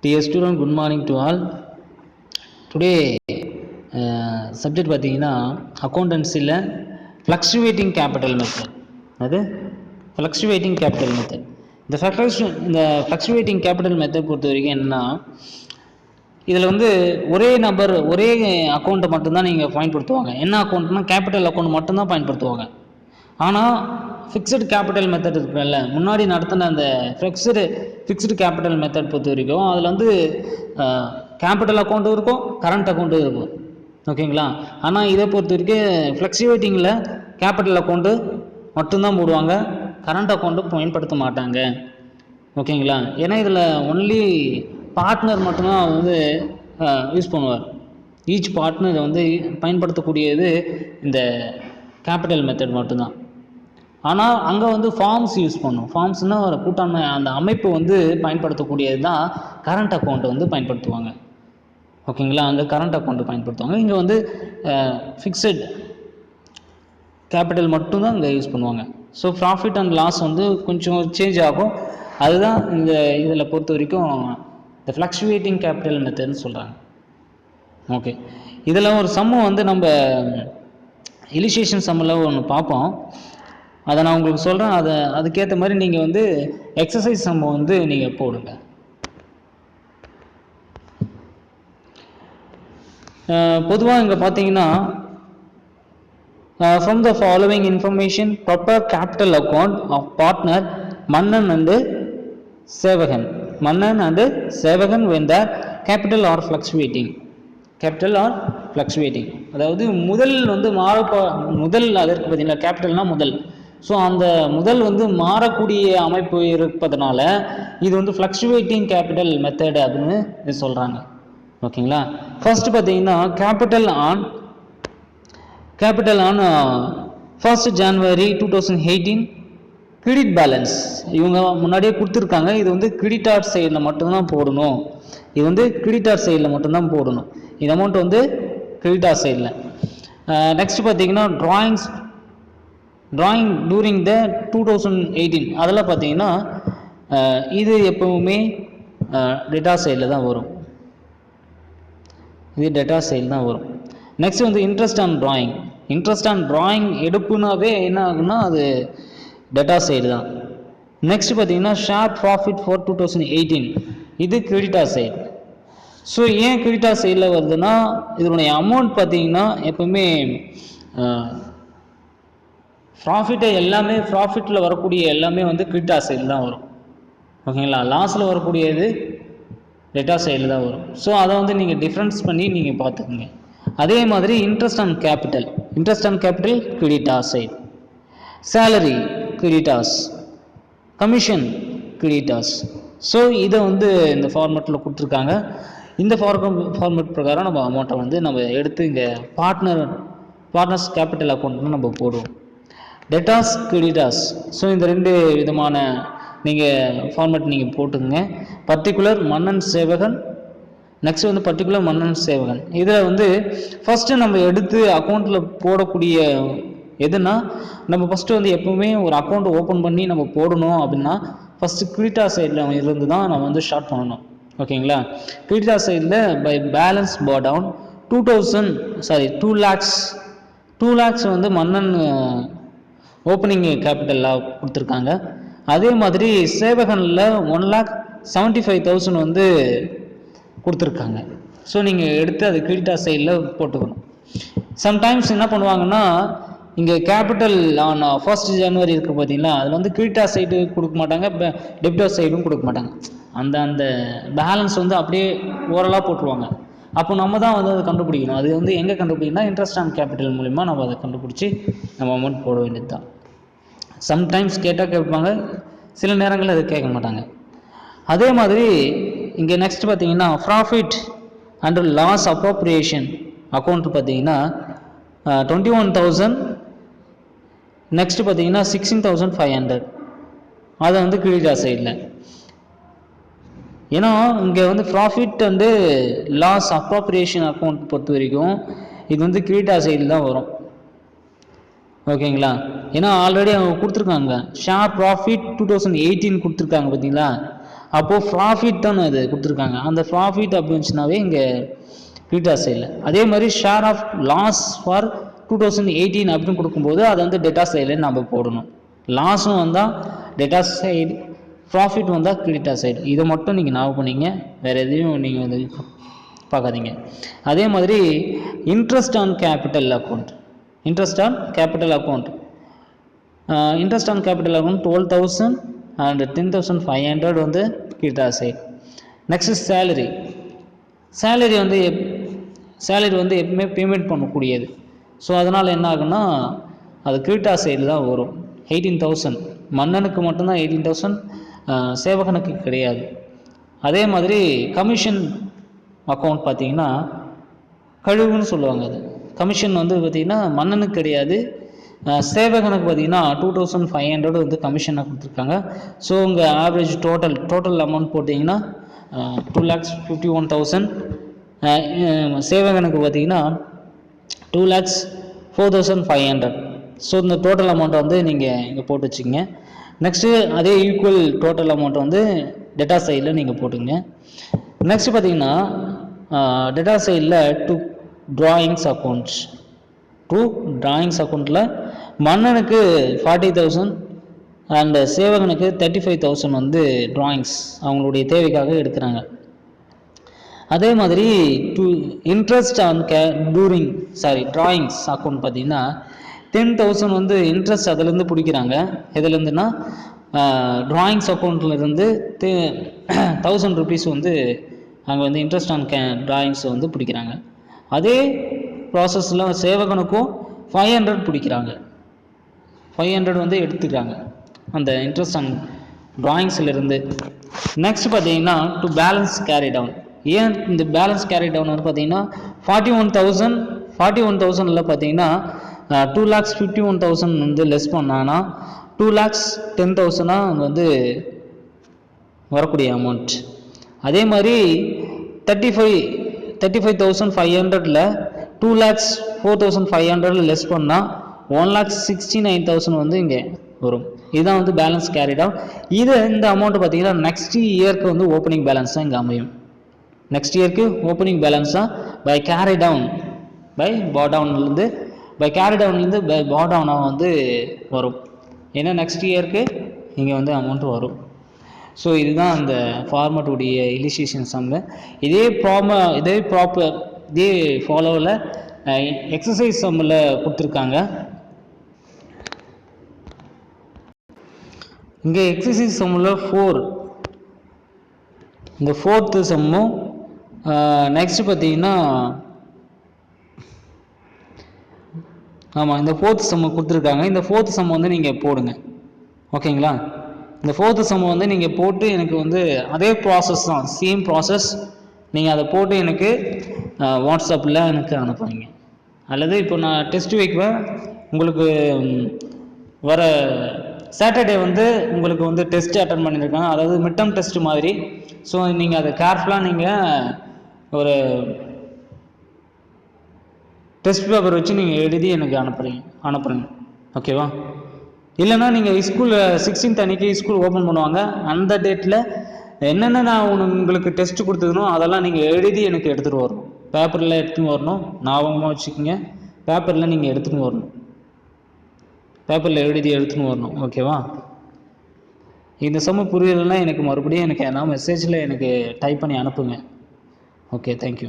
Dear student, good morning to all. Today subject பார்த்தீங்கன்னா அக்கௌண்டன்சியில் fluctuating capital method. அது fluctuating capital method. இந்த fluctuating capital method பொறுத்த வரைக்கும் என்னன்னா, இதில் வந்து ஒரே நபர் ஒரே அக்கௌண்ட்டை மட்டும்தான் நீங்கள் பயன்படுத்துவாங்க. என்ன அக்கௌண்ட்னா கேபிட்டல் அக்கௌண்ட் மட்டும்தான் பயன்படுத்துவாங்க. ஆனால் ஃபிக்ஸ்டு கேபிட்டல் மெத்தட் இருக்குல்ல, முன்னாடி நடத்தின அந்த ஃபிக்ஸ்டு கேபிட்டல் மெத்தட் பொறுத்த வரைக்கும் அதில் வந்து கேபிட்டல் அக்கௌண்ட்டும் இருக்கும், கரண்ட் அக்கௌண்ட்டும் இருக்கும். ஓகேங்களா? ஆனால் இதை பொறுத்த வரைக்கும் ஃப்ளக்சுவேட்டிங்கில் கேபிட்டல் அக்கௌண்ட்டு மட்டும்தான் போடுவாங்க, கரண்ட் அக்கௌண்ட்டு பயன்படுத்த மாட்டாங்க. ஓகேங்களா? ஏன்னா இதில் ஒன்லி பார்ட்னர் மட்டும்தான் வந்து யூஸ் பண்ணுவார். ஈச் பார்ட்னர் வந்து பயன்படுத்தக்கூடியது இந்த கேபிட்டல் மெத்தட் மட்டும்தான். ஆனால் அங்கே வந்து ஃபார்ம்ஸ் யூஸ் பண்ணும். ஃபார்ம்ஸ்னால் ஒரு கூட்டாண்மை அந்த அமைப்பு வந்து பயன்படுத்தக்கூடியது தான் கரண்ட் அக்கௌண்ட்டை வந்து பயன்படுத்துவாங்க. ஓகேங்களா? அங்கே கரண்ட் அக்கௌண்ட்டு பயன்படுத்துவாங்க. இங்கே வந்து ஃபிக்ஸட் கேபிட்டல் மட்டும்தான் இங்கே யூஸ் பண்ணுவாங்க. ஸோ ப்ராஃபிட் அண்ட் லாஸ் வந்து கொஞ்சம் சேஞ்ச் ஆகும். அதுதான் இந்த இதில் பொறுத்த வரைக்கும் இந்த ஃப்ளக்சுவேட்டிங் கேபிட்டல் மெத்தட்னு சொல்கிறாங்க. ஓகே, இதில் ஒரு சம்மு வந்து நம்ம இலிஸ்ட்ரேஷன் சம்மில் ஒன்று பார்ப்போம். அதை நான் உங்களுக்கு சொல்கிறேன். அதுக்கேற்ற மாதிரி நீங்கள் வந்து எக்ஸசைஸ் சம்ம வந்து நீங்கள் போடுங்க. பொதுவாக இங்கே பார்த்தீங்கன்னா, from the following information proper capital account of partner Mannan and Sevagan. Mannan and Sevagan when the capital are fluctuating. Capital are fluctuating. அதாவது முதல் வந்து முதல் அதற்கு பார்த்தீங்கன்னா கேபிட்டல்னால் முதல். ஸோ அந்த முதல் வந்து மாறக்கூடிய அமைப்பு இருப்பதனால இது வந்து ஃப்ளக்சுவேட்டிங் கேபிட்டல் மெத்தட் அப்படின்னு இது சொல்கிறாங்க. ஓகேங்களா? ஃபர்ஸ்ட் பார்த்தீங்கன்னா capital on 1st January 2018 credit balance. இவங்க முன்னாடியே கொடுத்துருக்காங்க. இது வந்து கிரெடிட்டார் சைடில் மட்டும்தான் போடணும். இது வந்து கிரெடிட்டார் சைடில் மட்டும்தான் போடணும். இந்த அமௌண்ட் வந்து கிரெடிட்டார் சைடில். நெக்ஸ்ட் பார்த்தீங்கன்னா ட்ராயிங் டூரிங் த 2018 அதெல்லாம் பார்த்தீங்கன்னா இது எப்பவுமே டெட்டார் சைடில் தான் வரும். இது டெட்டார் சைடில் தான் வரும். நெக்ஸ்ட் வந்து இன்ட்ரெஸ்ட் ஆன் ட்ராயிங் எடுப்புனாவே என்ன ஆகுன்னா அது டெட்டார் சைடு தான். நெக்ஸ்ட் பார்த்தீங்கன்னா ஷேர் ப்ராஃபிட் ஃபார் 2018 இது கிரெடிட்டார் சைடு. ஸோ ஏன் கிரெடிட்டார் சைடில் வருதுன்னா இதனுடைய அமௌண்ட் பார்த்தீங்கன்னா எப்பவுமே ப்ராஃபிட்டில் வரக்கூடிய எல்லாமே வந்து கிரெடிட்டார் சைடில் தான் வரும். ஓகேங்களா? லாஸில் வரக்கூடியது டெட்டார் சைடில் தான் வரும். ஸோ அதை வந்து நீங்கள் டிஃப்ரென்ஸ் பண்ணி நீங்கள் பார்த்துக்குங்க. அதே மாதிரி interest on capital creditor side. Salary creditors, commission creditors. So இதை வந்து இந்த ஃபார்மேட்டில் கொடுத்துருக்காங்க. இந்த ஃபார்மேட் பிரகாரம் நம்ம அமௌண்ட்டை வந்து நம்ம எடுத்து இங்கே பார்ட்னர்ஸ் கேபிட்டல் அக்கௌண்ட்னு நம்ம போடுவோம். Debtors creditors. ஸோ இந்த ரெண்டு விதமான நீங்கள் ஃபார்மேட் நீங்கள் போட்டுங்க. பர்டிகுலர் மன்னன் சேவகன், நெக்ஸ்ட் வந்து பர்டிகுலர் மன்னன் சேவகன். இதில் வந்து ஃபஸ்ட்டு நம்ம எடுத்து அக்கௌண்ட்டில் போடக்கூடிய எதுனா, நம்ம ஃபஸ்ட்டு வந்து எப்பவுமே ஒரு அக்கௌண்ட் ஓப்பன் பண்ணி நம்ம போடணும் அப்படின்னா ஃபஸ்ட்டு கிரெடிட்டார் சைடில் இருந்து தான் நம்ம வந்து ஸ்டார்ட் பண்ணணும். ஓகேங்களா? கிரெடிட்டார் சைடில் பை பேலன்ஸ் டவுன் 2 lakhs வந்து மன்னன் ஓப்பனிங் கேபிட்டலாக கொடுத்துருக்காங்க. அதே மாதிரி சேவகனில் 1,75,000 வந்து கொடுத்துருக்காங்க. ஸோ நீங்கள் எடுத்து அது கிரெடிட்டார் சைடில் போட்டுக்கணும். சம்டைம்ஸ் என்ன பண்ணுவாங்கன்னா, இங்கே கேபிட்டல் ஆன் 1st January இருக்குது பார்த்தீங்களா, அதில் வந்து கிரெடிட்டார் சைடு கொடுக்க மாட்டாங்க, டெபிட்டார் சைடும் கொடுக்க மாட்டாங்க. அந்த பேலன்ஸ் வந்து அப்படியே ஓரலாக போட்டுருவாங்க. அப்போ நம்ம தான் வந்து அதை கண்டுபிடிக்கணும். அது வந்து எங்கே கண்டுபிடிக்கணும்னா இன்ட்ரெஸ்ட் ஆன் கேபிட்டல் மூலிமா நம்ம அதை கண்டுபிடிச்சி நம்ம அமௌண்ட் போட வேண்டியது தான். சம்டைம்ஸ் கேட்டால் கேட்பாங்க, சில நேரங்களில் அது கேட்க மாட்டாங்க. அதே மாதிரி இங்கே நெக்ஸ்ட் பார்த்தீங்கன்னா profit and loss appropriation account பார்த்தீங்கன்னா 21,000. நெக்ஸ்ட் பார்த்தீங்கன்னா 16,500 அதை வந்து கிரெடிட்டார் சைடில். ஏன்னா இங்கே வந்து profit and loss appropriation account பொறுத்த வரைக்கும் இது வந்து கிரெடிட்டார் சைடில் தான் வரும். ஓகேங்களா? ஏன்னா ஆல்ரெடி அவங்க கொடுத்துருக்காங்க ஷேர் ப்ராஃபிட் 2018 கொடுத்துருக்காங்க பார்த்தீங்களா, அப்போது ப்ராஃபிட் தான் அது கொடுத்துருக்காங்க. அந்த ப்ராஃபிட் அப்படி இருந்துச்சுனாவே இங்கே கிரெடிட்டார் சைடில். அதே மாதிரி ஷேர் ஆஃப் லாஸ் ஃபார் 2018 அப்படின்னு கொடுக்கும்போது அதை வந்து டெட்டார் சைடில் நம்ம போடணும். லாஸும் வந்தால் டெட்டார் சைடு, ப்ராஃபிட் வந்தால் கிரெடிட்டார் சைடு. இதை மட்டும் நீங்கள் ஞாபகம் பண்ணிங்க, வேறு எதையும் நீங்கள் வந்து பார்க்காதீங்க. அதே மாதிரி interest on capital account, interest on capital account 12,000 and 10,500 வந்து கிரெடிட்டார் சைடு. நெக்ஸ்ட் சேலரி வந்து எப்பவுமே பேமெண்ட் பண்ணக்கூடியது. ஸோ அதனால் என்ன ஆகுன்னா அது கிரெடிட்டார் சைடு தான் வரும். 18,000 மன்னனுக்கு மட்டும்தான் 18,000, சேவகனுக்கு கிடையாது. அதே மாதிரி கமிஷன் அக்கௌண்ட் பார்த்திங்கன்னா கழிவுன்னு சொல்லுவாங்க. அது கமிஷன் வந்து பார்த்திங்கன்னா மன்னனுக்கு கிடையாது, சேவகனுக்கு பார்த்திங்கன்னா 2,500 வந்து கமிஷனாக கொடுத்துருக்காங்க. ஸோ உங்கள் ஆவரேஜ் டோட்டல் அமௌண்ட் போட்டிங்கன்னா 2,51,000. சேவகனுக்கு பார்த்திங்கன்னா 2,04,500. ஸோ இந்த டோட்டல் அமௌண்ட்டை வந்து நீங்கள் இங்கே போட்டு வச்சுக்கோங்க. நெக்ஸ்ட்டு அதே ஈக்குவல் டோட்டல் அமௌண்ட்டை வந்து டெட்டார் சைடில் நீங்கள் போட்டுங்க. நெக்ஸ்ட் பார்த்தீங்கன்னா டெட்டார் சைடில் ட்ராயிங்ஸ் அக்கௌண்ட்டில் மன்னனுக்கு 40,000 அண்ட் சேவகனுக்கு 35,000 வந்து ட்ராயிங்ஸ் அவங்களுடைய தேவைக்காக எடுக்கிறாங்க. அதே மாதிரி இன்ட்ரெஸ்ட் ஆன் ட்ராயிங்ஸ் அக்கௌண்ட் பார்த்தீங்கன்னா 10,000 வந்து இன்ட்ரெஸ்ட் அதிலேருந்து பிடிக்கிறாங்க. எதுலேருந்துன்னா ட்ராயிங்ஸ் அக்கௌண்ட்லேருந்து 1,000 rupees வந்து அங்கே வந்து இன்ட்ரெஸ்ட் ஆன் ட்ராயிங்ஸ் வந்து பிடிக்கிறாங்க. அதே ப்ராசஸில் சேவகனுக்கும் 500 பிடிக்கிறாங்க. 500 வந்து எடுத்துக்கிறாங்க அந்த இன்ட்ரெஸ்ட் ஆன் ட்ராயிங்ஸ்லேருந்து. நெக்ஸ்ட் பார்த்தீங்கன்னா டு பேலன்ஸ் கேரி டவுன். ஏன் இந்த பேலன்ஸ் கேரி டவுன் வந்து பார்த்தீங்கன்னா 41,000 பார்த்தீங்கன்னா 2,51,000 வந்து லெஸ் பண்ணாங்கன்னா 2,10,000 வந்து வரக்கூடிய அமௌண்ட். அதே மாதிரி 35,500ல் 2,04,500 லெஸ் பண்ணால் 1,69,000 வந்து இங்கே வரும். இதுதான் வந்து பேலன்ஸ் கேரி டவுன். இந்த அமௌண்ட் பார்த்தீங்கன்னா நெக்ஸ்ட் இயர்க்கு வந்து ஓப்பனிங் பேலன்ஸ் தான் இங்கே அமையும். நெக்ஸ்ட் இயர்க்கு ஓப்பனிங் பேலன்ஸ் தான் பை கேரி டவுன்லேருந்து வந்து வரும். ஏன்னா நெக்ஸ்ட் இயர்க்கு இங்கே வந்து அமௌண்ட் வரும். ஸோ இதுதான் அந்த ஃபார்மேட்டுடைய இலிஸ்ட்ரேஷன் சம்மில். இதே ஃபாலோவில் எக்ஸசைஸ் சம்மில் கொடுத்துருக்காங்க. இங்கே எக்ஸசைஸ் சம்மில் 4, இந்த 4th சம்மும் நெக்ஸ்ட் பார்த்தீங்கன்னா ஆமாம் இந்த 4th சம்மு கொடுத்துருக்காங்க. இந்த 4th சம் வந்து நீங்கள் போடுங்க, ஓகேங்களா? இந்த 4th சம் வந்து நீங்கள் போட்டு எனக்கு வந்து அதே ப்ராசஸ் தான், சேம் ப்ராசஸ். நீங்கள் அதை போட்டு எனக்கு வாட்ஸ்அப்பில் எனக்கு அனுப்புவீங்க. அல்லது இப்போ நான் டெஸ்ட் வைக்குவேன் உங்களுக்கு. வர சாட்டர்டே வந்து உங்களுக்கு வந்து டெஸ்ட் அட்டன் பண்ணியிருக்காங்க, அதாவது மிட்டம் டெஸ்ட் மாதிரி. ஸோ நீங்கள் அதை கேர்ஃபுல்லாக நீங்கள் ஒரு டெஸ்ட் பேப்பர் வச்சு நீங்கள் எழுதி எனக்கு அனுப்புறீங்க, ஓகேவா? இல்லைன்னா நீங்கள் ஸ்கூல் 16th அன்றைக்கி ஸ்கூல் ஓப்பன் பண்ணுவாங்க. அந்த டேட்டில் என்னென்ன நான் உங்களுக்கு டெஸ்ட் கொடுத்துக்கணும் அதெல்லாம் நீங்கள் எழுதி எனக்கு எடுத்துகிட்டு வரணும். பேப்பரில் எடுத்துன்னு வரணும், ஞாபகமாக வச்சுக்கோங்க. பேப்பரில் நீங்கள் எடுத்துன்னு வரணும், பேப்பரில் எழுதி எடுத்துன்னு வரணும், ஓகேவா? இந்த சம்மு புரியலைன்னா எனக்கு மறுபடியும் எனக்கு மெசேஜில் எனக்கு டைப் பண்ணி அனுப்புங்க. Okay, thank you.